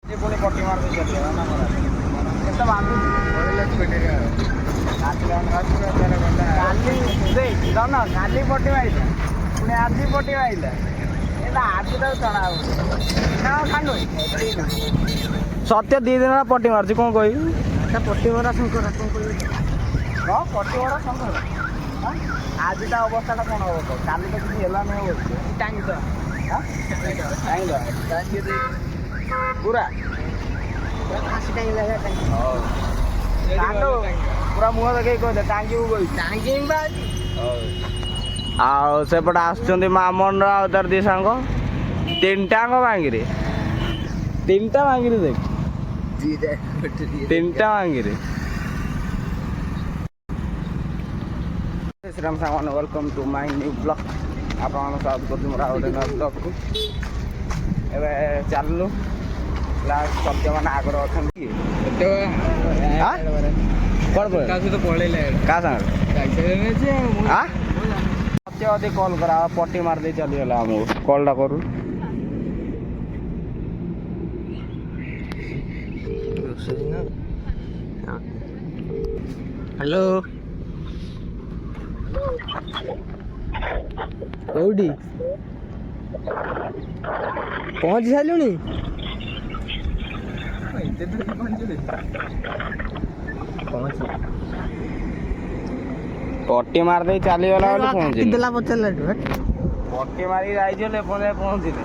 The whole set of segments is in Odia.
ପୁଣି ପଟି ମାରି ଚାଲିବ ନା କେତେ ବାନ୍ଧୁଛି କାଲି ପଟି ମାରିଲା ପୁଣି ଆଜି ପଟି ମାରିଲା ଏଇଟା ଆଜି ତାକୁ ଚଣା ହବ ସତ୍ୟ 2 ଦିନ ହେଲା ପଟି ମାରୁଛି କ'ଣ କହିବି ପଟି ମରା ଶଙ୍କର କ'ଣ କହିବି ହଁ ପଟି ମରା ଶଙ୍କର ଆଜି ତା ଅବସ୍ଥାଟା କ'ଣ ହବ ତ କାଲି ତ କିଛି ହେଲାନି ହବ ଟାଙ୍ଗି ପୁରା ଖାସି ପୁରା ମୁହଁ ଦେଖେଇ କହିଲେ ଟାଙ୍ଗିବୁ କହିବି ଆଉ ସେପଟେ ଆସୁଛନ୍ତି ମାମନ ଆଉ ତାର 2 ସାଙ୍ଗ 3ଟାଙ୍କ ଭାଙ୍ଗିରେ 3ଟା ଭାଙ୍ଗିରେ ଦେଖ 3ଟା ଭାଙ୍ଗିରେ ଶ୍ରୀରାମ ସାଙ୍ଗମାନେ welcome to my new blog ଆପଣମାନଙ୍କୁ ସ୍ୱାଗତ କରୁଛି ମୋର ଆଉ ଗୋଟେ ନୂଆ ବ୍ଲଗ୍କୁ ଏବେ ଚାଲିଲୁ ସତ୍ୟମାନେ ଆଗରେ ଅଛନ୍ତି କାହା ସାଙ୍ଗରେ ସତ୍ୟ ଅଧିକ କଲ୍ କରା ପଟି ମାରିଦେଇ ଚାଲିଗଲା ଆମକୁ କଲ୍ଟା କରୁ ହ୍ୟାଲୋ କୋଉଠି ପହଞ୍ଚି ସାରିଲୁଣି ପଟି ମାରିଦେଇ ଚାଲିଗଲା ବୋଲି ପହଞ୍ଚିଲା ପଟି ମାରିକି ଯାଇଥିଲେ ପହଞ୍ଚିଲେ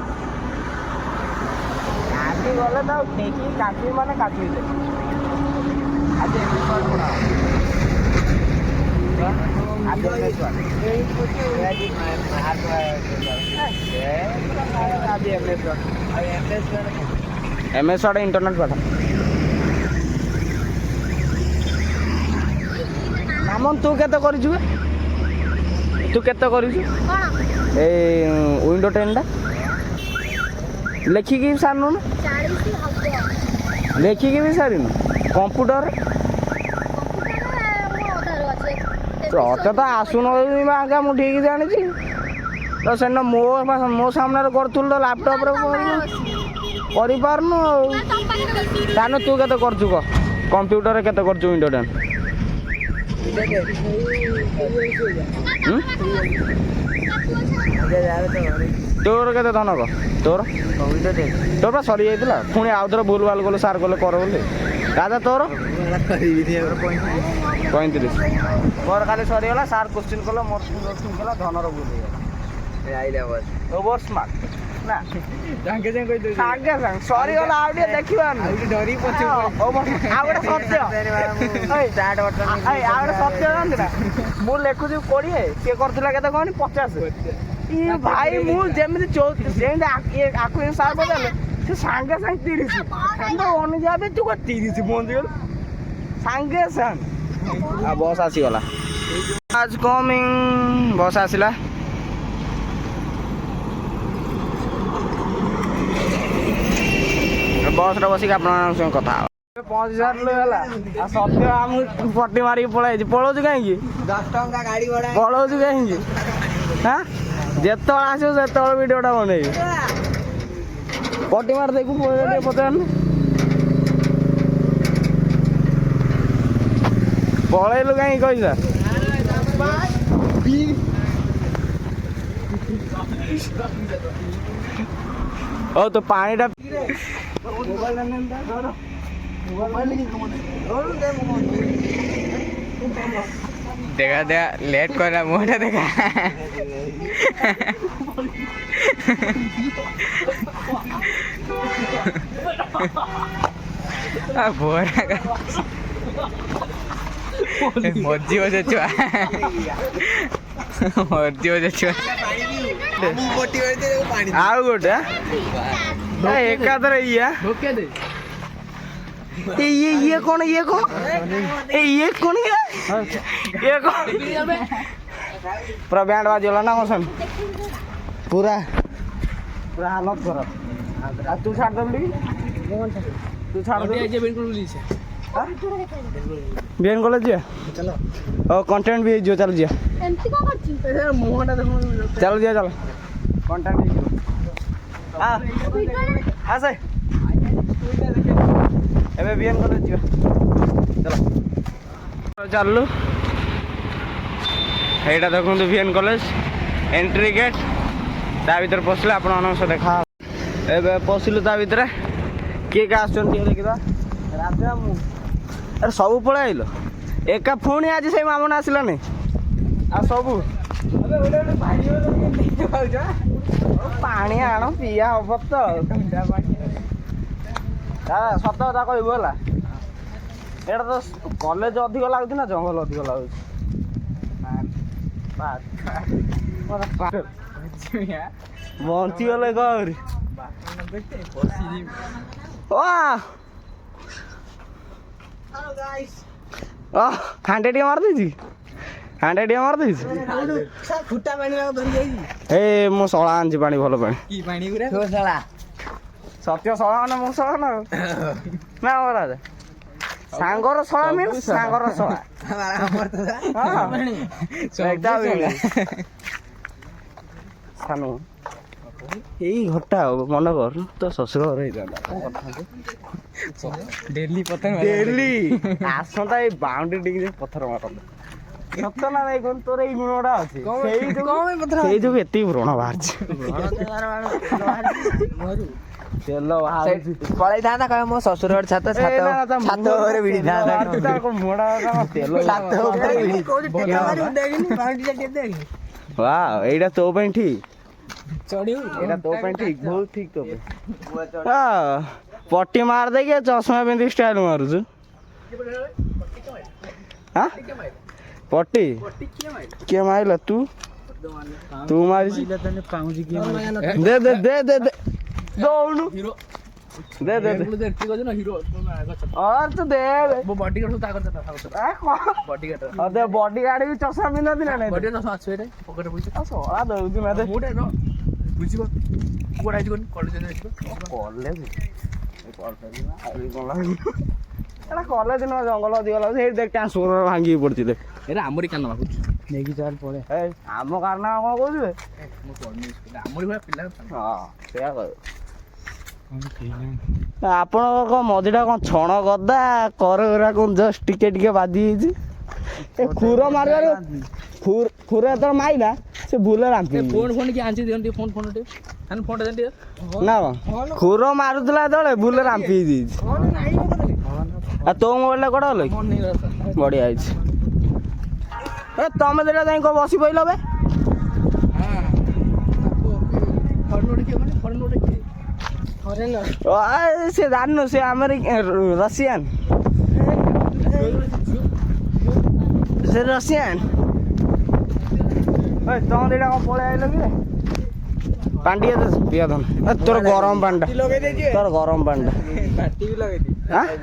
ଆଜି ଗଲେ ତ ଟେକି କାଟିବି ମାନେ କାଟିଲେ ଆଜି MS Word इंटरनेट पाठ नामन तू केते करिछु तू केते करिछु ए विंडो 10 टा लेखिकी सारनु 40 हबो लेखिकी भी सारिनु कंप्यूटर तो आसुन आगे मुझे ठीक जानी तो से मो सामने करूँ तो लैपटॉप करपारनु तान तू के कर कंप्यूटर के विंडो 10 तोर के धनक तोर तोर सरी जाइला पुणी आउ थे भूल भाल कलु सार कले कर बोली दादा तोर 35 मोर खाली सरीगला सार क्वेश्चन कल मोर क्वेश्चन कला धनर भूल ओवर स्मार्ट ना सागे सरीगला आ देखा डरी पचे सत्य सत्य जानती ना मु लिखुची 20 सी करला के कहनी 50 भाई मुझे आकु सार बजाले से सांगे सांगे 30 अनुजा तू 30 पहुँची गल सांगे सांग बस आसीगला आज कमिंग बस आसला बस बसिक आप कथा पहुँची सारे है सत्य आम पटी मारिक पलि पलाऊ कहीं 10 टंका गाड़ी पलाऊ कहीं हाँ जिते आस भिडियोटा बनई पटी मार देखू पचार पलैलु कहीं कैसा ओ तो पानीटा देखा देखा लेट कर मुँहटा देखा मर्जी हो छुआ मर्जी हो छुआ आउ गोटे एकादर ये कौन ये कौन पूरा बैंड बाजला ना मौसम पूरा पूरा हालत खराब तू छाड़ दे तू छाड़ दे बेन कॉलेज चलो और कंटेंट भी जो चल जिया एमसी को करछि मोहटा देखो चल जिया चल कंटेंट भी आ से ଏବେ ବିଏନ୍ କଲେଜ ଯିବା ଚାଲ ଚାଲୁ এইটা ଦେଖନ୍ତୁ ବିଏନ୍ କଲେଜ ଏଣ୍ଟ୍ରି ଗେଟ୍ ତା ଭିତରେ ପଶିଲେ ଆପଣମାନଙ୍କ ସହ ଦେଖା ଏବେ ପଶିଲୁ ତା ଭିତରେ କିଏ କିଏ ଆସୁଛନ୍ତି ଟିକେ ଦେଖିବା ରାଜା ମୁଁ ଆରେ ସବୁ ପଳେଇ ଆଇଲ ଏକା ପୁଣି ଆଜି ସେଇ ମାମୁନ ଆସିଲାନି ଆଉ ସବୁ ପାଣି ଆଣ ପିଆ ହବ ତ ସତ କଥା କହିବୁ ହେଲା ଏଇଟା ତ କଲେଜ ଅଧିକ ଲାଗୁଛି ନା ଜଙ୍ଗଲ ଅଧିକ ଲାଗୁଛି ବଞ୍ଚିଗଲେ ଗରି ହାଣ୍ଡେ ଟିକେ ମାରିଦେଇଛି ହାଣ୍ଡେ ଟିକେ ମାରିଦେଇଛି ଫୁଟା ପାଣି ଧରି ଯାଇଛି ଏ ମୁଁ ଶଳା ଆଣିଛି ପାଣି ଭଲ ପାଣି କି ପାଣି ଗୁରା ଶଳା ସତ୍ୟ ଶଳା ମାନେ ମୁଁ ଶଳା ନା ନା ରାଜା ସାଙ୍ଗର ଶଳା ମିନ୍ସ ସାଙ୍ଗର ଶଳା ସାନୁ ଏଇ ଘରଟା ମନେ କର ତ ଶ୍ୱଶୁର ଘର ହେଇଥାନ୍ତା ଡେଲି ପଥର ଡେଲି ଆସନ୍ତା ଏଇ ବାଉଣ୍ଡ୍ରି ଟିକେ ପଥର ମାରନ୍ତା ସତ ନା ନାଇଁ କଣ ତୋର ଏଇ ଗୁଣଟା ଅଛି ସେଇ ଯୋଗୁ ଏତିକି ବ୍ରଣ ବାହାରିଛି ତେଲ ବାହାରୁଛି ପଳେଇଥାନ୍ତା କହିବ ମୋ ଶ୍ୱଶୁର ଘର ଛାତ ଛାତ ଉପରେ ଭିଡ଼ିଥାନ୍ତା ଏଇଟା ତୋ ପାଇଁ ଠିକ ଚଢିବୁ ଏଇଟା ତୋ ପାଇଁ ଠିକ ବହୁତ ଠିକ ତୋ ପାଇଁ ପଟି ମାରି ଦେଇକି ଚଷମା ପିନ୍ଧି ଷ୍ଟାଇଲ ମାରୁଛୁ ପଟି କିଏ ମାରିଲା ତୁ ତୁ ମାରିଛୁ ଦେ ଦେ ଦେ ଦେ ଦେ ଦଉନୁ ଦେ ଦେ ଦେ ତୁ ଦେ ବଡି ଗାର୍ଡ ବି ଚଷମା ପିନ୍ଧନ୍ତି ନା ନାଇଁ ଶଳା ଦଉଛି ନା ଦେ କଲେଜ ନୁହଁ ଜଙ୍ଗଲ ଅଧିକ ଲାଗୁଛି ସେଇଠି ଦେଖ ଟ୍ରାନ୍ସଫର୍ମର ଭାଙ୍ଗିକି ପଡିଥିଲେ ଏରା ଆମରି କାନ ମାଗୁଛୁ ନେଇକି ଚାଲ ପଳେ ଆମ କାରଣ କଣ କହୁଛୁ ଆମରି ଭଳିଆ ପିଲା ହଁ ସେଇଆ କହିବ ଆପଣଙ୍କ କଣ ମଝିଟା କଣ ଛଣ ଗଦା କରଗୁରା କଣ ଜଷ୍ଟ ଟିକେ ଟିକେ ବାଜି ଯାଇଛି ଏ ଖୁର ମାରିବାରେ ଖୁର ଯେତେବେଳେ ମାଇଲା ସେ ଭୁଲ ରାମ୍ପି ଫୋନ କି ଆଣିଛି ଦିଅନ୍ତି ଫୋନ ଟିକେ ଫୋନ ଟିକେ ନା ଖୁର ମାରୁଥିଲା ଯେତେବେଳେ ଭୁଲ ରାମ୍ପି ହେଇଯାଇଛି ଆଉ ତୋ ମୋବାଇଲଟା କୁଆଡ଼େ ଗଲା କି ବଢ଼ିଆ ହେଇଛି ଏ ତମେ ଦିଟା ଯାଇ କଣ ବସି ପଇଲ ବେ ସେ ଜାଣିନୁ ସେ ରସିଆନ ସେ ରସିଆନ ତମ ଦିଟା କଣ ପଳେଇ ଆଇଲ କି ପାଣି ଟିକେ ପିଆ ଧନ ତୋର ଗରମ ପାଣିଟା ତୋର ଗରମ ପାଣିଟା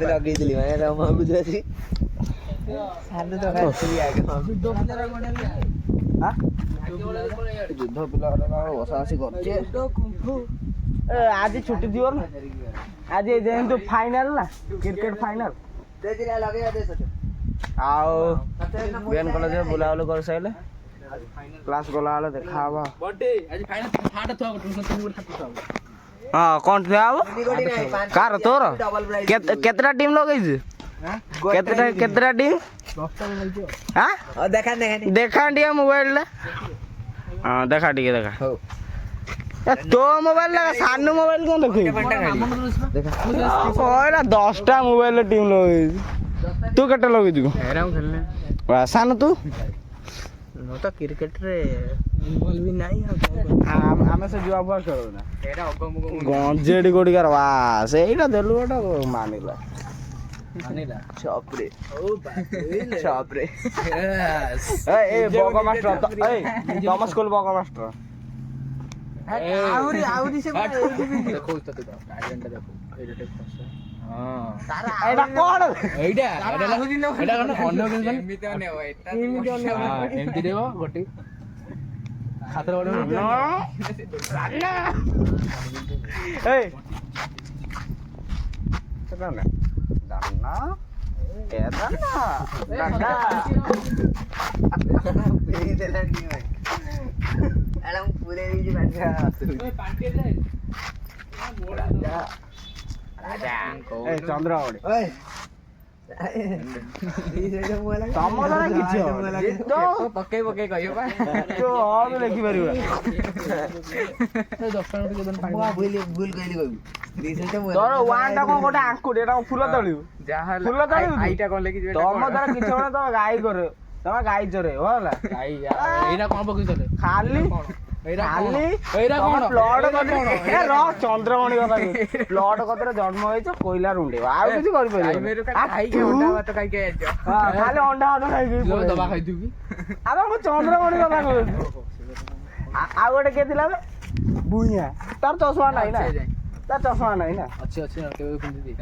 ଲଗେଇଥିଲି ଯୁଦ୍ଧ ପିଲା ବସା ବସି କରୁଛି ଆଜି ଛୁଟି ଥିବ ନା ଆଜି ଯେହେତୁ ଫାଇନାଲ ନା କ୍ରିକେଟ ଫାଇନାଲ ଆଉ ବିଏନ୍ କଲେଜରେ ବୁଲାବୁଲି କରିସାରିଲେ କ୍ଲାସ ଗଲାବେଳେ ଦେଖା ହବ ହଁ କ'ଣ ଠିଆ ହବ କାର ତୋର କେତେଟା ଟିମ୍ ଲଗେଇଛୁ କେତେଟା ଟିମ୍ ଦେଖା ଟିକେ ମୋବାଇଲରେ ହଁ ଦେଖା ଟିକେ ଦେଖା ତୋ ମୋବାଇଲ ସାନୁ ମୋବାଇଲ କ'ଣ ଦେଖେଇବୁ କହିଲା 10ଟା ମୋବାଇଲରେ ଟିମ୍ ଲଗେଇଛୁ ତୁ କେତେ ଲଗେଇଛୁ ସାନୁ ତୁ ମୁଁ ତ କ୍ରିକେଟରେ ଇନଭଲ୍ଭ ବି ନାହିଁ ଆମେ ସେ ଜୁଆ ଫୁଆ ଖେଳୁନା ଗଞ୍ଜେଡ଼ି କୋଡ଼ିକାର ବା ସେଇଟା ଦେଲୁ ଗୋଟେ ମାନିଲା ଛପରେ ଏ ବଗ ମାଷ୍ଟର ତମ ସ୍କୁଲ ବଗ ମାଷ୍ଟର ଆହୁରି ସେ ଏଇଟା କ'ଣ ଏମିତି ଦେବ ଗୋଟେ ହାତରେ ଏ ଚନ୍ଦ୍ରମଣି ତମ ଦ୍ୱାରା କିଛି ହବନି ପକେଇ କହିବ ବା ତୁ ଅଲ୍ ଲେଖିପାରିବୁ ତୋର ୱାନ୍ ଟା କଣ ଗୋଟେ ଆଙ୍କୁଟି ଏଟା କଣ ଫୁଲ ତଳିବୁ ଯାହା ଫୁଲ ତଳିବୁ ତୁ? ଆଇଟା କଣ ଲେଖିଯିବେ ତମ ଦ୍ୱାରା କିଛି ହବନି ତମ ଗାଈ କରେ ତମେ ଗାଈ ଚରେଇବ ହେଲା ଏଇଟା କଣ ପକେଇଥିଲେ ଖାଲି ଏଇଟା ଖାଲି ଏଇଟା କଣ ବ୍ଲଡ ଚନ୍ଦ୍ରମଣି କଥା ବ୍ଲଡ କତିରେ ଜନ୍ମ ହେଇଛ କୋଇଲା ରୁଣ୍ଡେଇବ ଆଉ କିଛି କରିପାରିବ ଖାଇକି ଅଣ୍ଡା ଭାତ ଖାଇକି ଆଇଛ ଖାଲି ଅଣ୍ଡା ଭାତ ଖାଇକି ଦବା ଖାଇଥିବୁ କି ଆରେ ମୁଁ ଚନ୍ଦ୍ରମଣି କଥା କହୁଛି ଆଉ ଗୋଟେ କିଏ ଥିଲା ବେ ଭୂଇଁଆ ତାର ଚଷମା ନାହିଁ ନା ତାର ଚଷମା ନାହିଁ ନା ଅଛି କେବେ ପିନ୍ଧିଦିଏ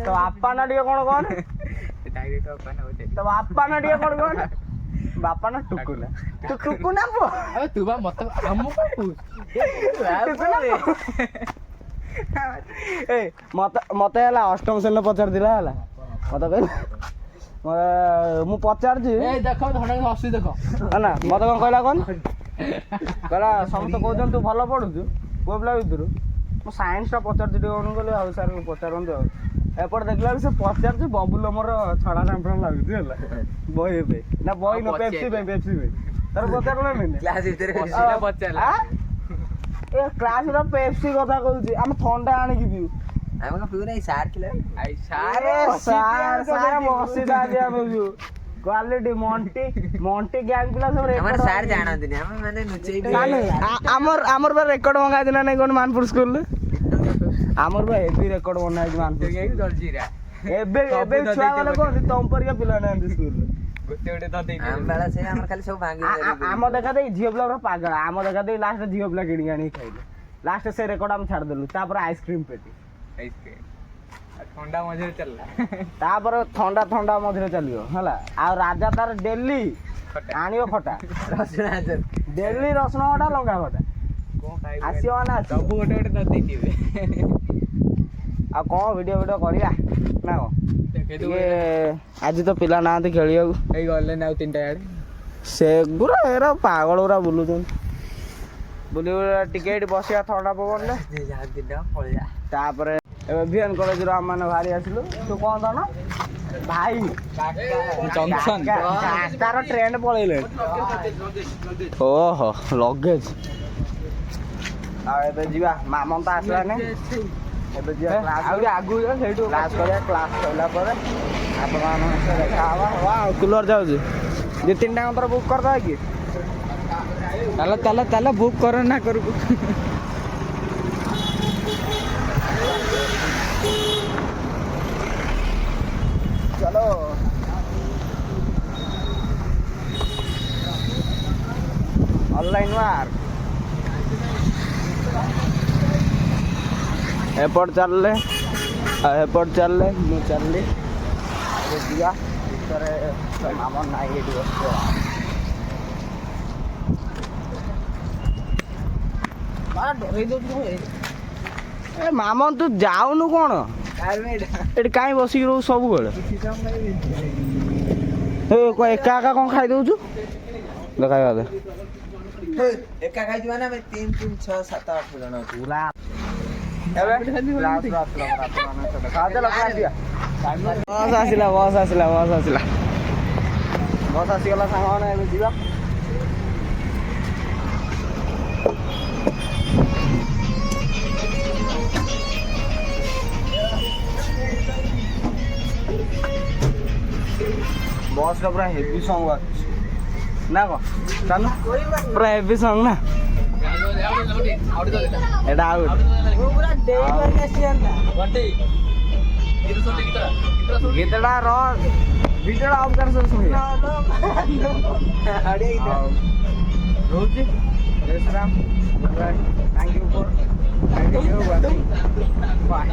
ତ ବାପା ନା ଟିକେ କଣ କହନି ଡାଇରେକ୍ଟ ତ ବାପା ନା ଟିକେ କଣ କହନି ବାପା ନା ଟୁକୁନା ତୁ ଟୁକୁନା ପୁଅ ଆବେ ତୁ ବା ମତେ ଆମକୁ ଏ ମତେ ହେଲା ଅଷ୍ଟମ ଶ୍ରେଣୀରେ ପଚାରିଥିଲା ହେଲା ମତେ କହିଲା ମୁଁ ପଚାରୁଛି ଏଇ ଦେଖ ଧଡ଼ା ହସି ଦେଖ ହେଲା ମତେ କଣ କହିଲା କହନି କହିଲା ସମସ୍ତେ କହୁଛନ୍ତି ତୁ ଭଲ ପଢୁଛୁ ପୁଅ ପିଲା ଭିତରୁ ମୁଁ ସାଇନ୍ସଟା ପଚାରୁଛି ଟିକେ କଣ କହିଲି ଆଉ ସାର୍ ପଚାରନ୍ତୁ ଆଉ ଏପଟେ ଦେଖିଲା ବେଳକୁ ସେ ପଚାରୁଛି ବବୁଲ ମୋର ଛଡ଼ା ଚାମ୍ପିୟନ ଲାଗୁଛି ହେଲା ବହି ଏବେ ନା ବହି ନୁହଁ ପେପ୍ସି ପାଇଁ ତାର ପଚାରୁନା କ୍ଲାସ ଭିତରେ ପଚାରିଲା ଏ କ୍ଲାସର ପେପ୍ସି କଥା କହୁଛି ଆମେ ଥଣ୍ଡା ଆଣିକି ପିଉ ଆମେ କଣ ପିଉ ନାହିଁ ସାର୍ ଥିଲେ ବସିଥାନ୍ତି ଆମେ ପିଉ କ୍ୱାଲିଟି ମଣ୍ଟି ଗ୍ୟାଙ୍ଗ ପିଲା ସବୁ ସାର୍ ଜାଣନ୍ତିନି ଆମେ ମାନେ ନୁଚେଇ ଆମର ବା ରେକର୍ଡ ମଙ୍ଗା ହେଇଥିଲା ନାଇଁ କଣ ମାନପୁର ସ୍କୁଲରେ ଆମର ବା ହେଭି ରେକର୍ଡ ବନା ହେଇଛି ମାନପୁର ଏବେ ଛୁଆ ମାନେ କହନ୍ତି ତମ ପରିକା ପିଲା ନାହାନ୍ତି ସ୍କୁଲରେ ଆମ ଦେଖା ଦେଇ ଝିଅ ପିଲା ପାଗଳ ଆମ ଦେଖା ଦେଇ ଲାଷ୍ଟ ଝିଅ ପିଲା କିଣିକି ଆଣିକି ଖାଇଲେ ଲାଷ୍ଟ ସେ ରେକର୍ଡ ଆମେ ଛାଡ଼ିଦେଲୁ ତାପରେ ଆଇସ୍କ୍ରିମ ପେଟି ଥଣ୍ଡା ମଝିରେ ଚାଲିଲା ତାପରେ ଥଣ୍ଡା ମଝିରେ ଚାଲିବ ହେଲା ଆଉ ରାଜା ତାର ଡେଲି ଆଣିବ ଖଟା ଡେଲି ରସୁଣ ଖଟା ଲଙ୍କା ଖଟା ଆସିବ ମାନେ ସବୁ ଗୋଟେ ଦେଇଥିବେ ଆଉ କଣ ଭିଡ଼ିଓ କରିବା ନା କଣ ଟିକେ ଆଜି ତ ପିଲା ନାହାନ୍ତି ଖେଳିବାକୁ ଏଇ ଗଲେନି ଆଉ 3ଟା ଆଡେ ସେଗୁରା ଏରା ପାଗଳ ଗୁରା ବୁଲୁଛନ୍ତି ବୁଲି ଟିକେ ଏଠି ବସିବା ଥଣ୍ଡା ପବନରେ ତାପରେ ଏବେ ଭିଏନ୍ କଲେଜରୁ ଆମମାନେ ବାହାରି ଆସିଲୁ ତୁ କଣ ତାନ ଭାଇ ତାର ଟ୍ରେନ ପଳେଇଲେ ଓହୋ ଲଗେଜ ଆଉ ଏବେ ଯିବା ମାମନ ତ ଆସିଲାନି ଏବେ ଯିବା ଆଗକୁ ଯିବା ସେଇଠୁ କ୍ଲାସ୍ କରିବା କ୍ଲାସ୍ ସରିଲା ପରେ ଆପଣମାନଙ୍କ ସହ ଦେଖା ହବା ଆଉ କୁଲର ଯାଉଛି 2-3ଟା ଥର ବୁକ୍ କରିଦେବା କି ତାହେଲେ ବୁକ୍ କର ନା କରକୁ चलो ऑनलाइन वार एयरपोर्ट चलले ମୁଁ ଚାଲିଲି ଯିବା ଭିତରେ ମାମନ ନାହିଁ ଏଠି ବସିବ ଡରେଇ ଦଉଛୁ ଏ ମାମନ ତୁ ଯାଉନୁ କଣ ଏଠି କାହିଁ ବସିକି ରହୁ ସବୁବେଳେ ଏକା କଣ ଖାଇଦଉଛୁ ଦେଖାଇବା ଏକା ଖାଇଛୁ ମାନେ ଆମେ 3, 6, 7, 8 ଜଣ ଅଛୁ ବସ୍ ଆସିଗଲା ସାଙ୍ଗମାନେ ଏବେ ଯିବା बस का पूरा हेवी सॉन्ग बाजୁଛି ना को चालू पूरा हेवी सॉन्ग ना एटा आउट पूरा डे करके आसियंता घंटे गीतडा रो वीडियो ऑफ कर सब सुनी अड़े इधर रोजी जय Shri Ram thank you for bye